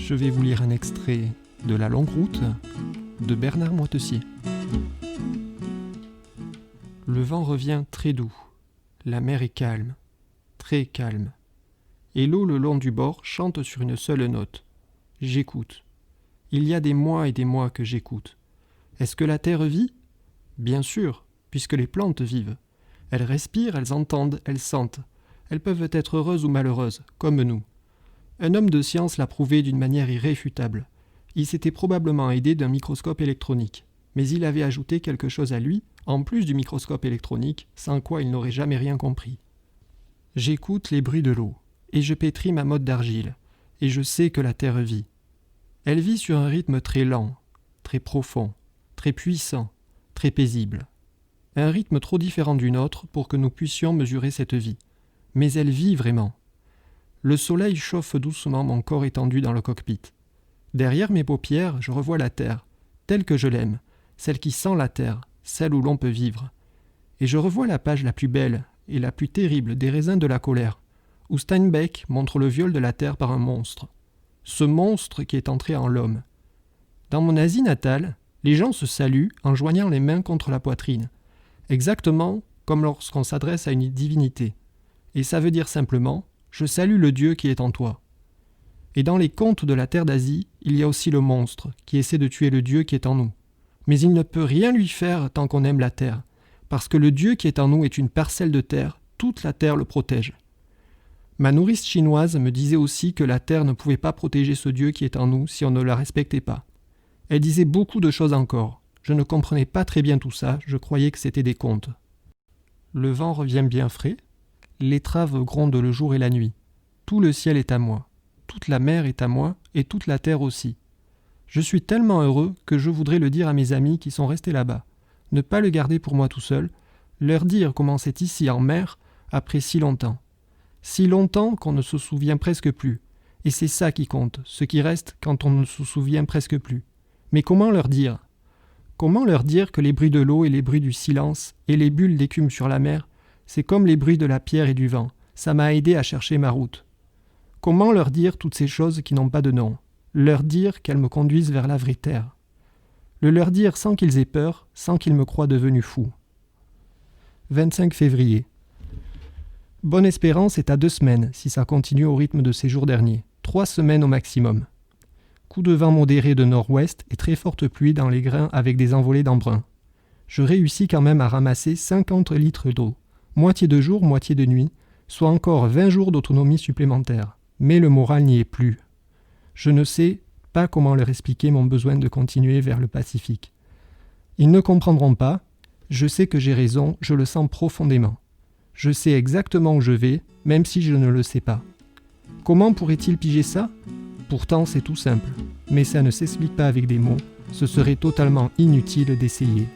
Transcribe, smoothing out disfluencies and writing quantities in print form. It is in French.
Je vais vous lire un extrait de La longue route de Bernard Moitessier. Le vent revient très doux, la mer est calme, très calme, et l'eau le long du bord chante sur une seule note. J'écoute. Il y a des mois et des mois que j'écoute. Est-ce que la terre vit ? Bien sûr, puisque les plantes vivent. Elles respirent, elles entendent, elles sentent. Elles peuvent être heureuses ou malheureuses, comme nous. Un homme de science l'a prouvé d'une manière irréfutable. Il s'était probablement aidé d'un microscope électronique, mais il avait ajouté quelque chose à lui, en plus du microscope électronique, sans quoi il n'aurait jamais rien compris. J'écoute les bruits de l'eau, et je pétris ma motte d'argile, et je sais que la terre vit. Elle vit sur un rythme très lent, très profond, très puissant, très paisible. Un rythme trop différent du nôtre pour que nous puissions mesurer cette vie. Mais elle vit vraiment. Le soleil chauffe doucement mon corps étendu dans le cockpit. Derrière mes paupières, je revois la terre, telle que je l'aime, celle qui sent la terre, celle où l'on peut vivre. Et je revois la page la plus belle et la plus terrible des raisins de la colère, où Steinbeck montre le viol de la terre par un monstre. Ce monstre qui est entré en l'homme. Dans mon Asie natale, les gens se saluent en joignant les mains contre la poitrine, exactement comme lorsqu'on s'adresse à une divinité. Et ça veut dire simplement « Je salue le Dieu qui est en toi ». Et dans les contes de la terre d'Asie, il y a aussi le monstre qui essaie de tuer le Dieu qui est en nous. Mais il ne peut rien lui faire tant qu'on aime la terre, parce que le Dieu qui est en nous est une parcelle de terre, toute la terre le protège. Ma nourrice chinoise me disait aussi que la terre ne pouvait pas protéger ce Dieu qui est en nous si on ne la respectait pas. Elle disait beaucoup de choses encore. Je ne comprenais pas très bien tout ça, je croyais que c'était des contes. Le vent revient bien frais, l'étrave gronde le jour et la nuit. Tout le ciel est à moi, toute la mer est à moi et toute la terre aussi. Je suis tellement heureux que je voudrais le dire à mes amis qui sont restés là-bas. Ne pas le garder pour moi tout seul, leur dire comment c'est ici en mer après si longtemps. Si longtemps qu'on ne se souvient presque plus. Et c'est ça qui compte, ce qui reste quand on ne se souvient presque plus. Mais comment leur dire ? Comment leur dire que les bruits de l'eau et les bruits du silence et les bulles d'écume sur la mer, c'est comme les bruits de la pierre et du vent, ça m'a aidé à chercher ma route. Comment leur dire toutes ces choses qui n'ont pas de nom ? Leur dire qu'elles me conduisent vers la vraie terre. Le leur dire sans qu'ils aient peur, sans qu'ils me croient devenu fou. 25 février. Bonne Espérance est à 2 semaines, si ça continue au rythme de ces jours derniers. 3 semaines au maximum. Coup de vent modéré de nord-ouest et très forte pluie dans les grains avec des envolées d'embrun. Je réussis quand même à ramasser 50 litres d'eau. Moitié de jour, moitié de nuit, soit encore 20 jours d'autonomie supplémentaire. Mais le moral n'y est plus. Je ne sais pas comment leur expliquer mon besoin de continuer vers le Pacifique. Ils ne comprendront pas. Je sais que j'ai raison, je le sens profondément. Je sais exactement où je vais, même si je ne le sais pas. Comment pourrait-il piger ça ? Pourtant, c'est tout simple. Mais ça ne s'explique pas avec des mots. Ce serait totalement inutile d'essayer.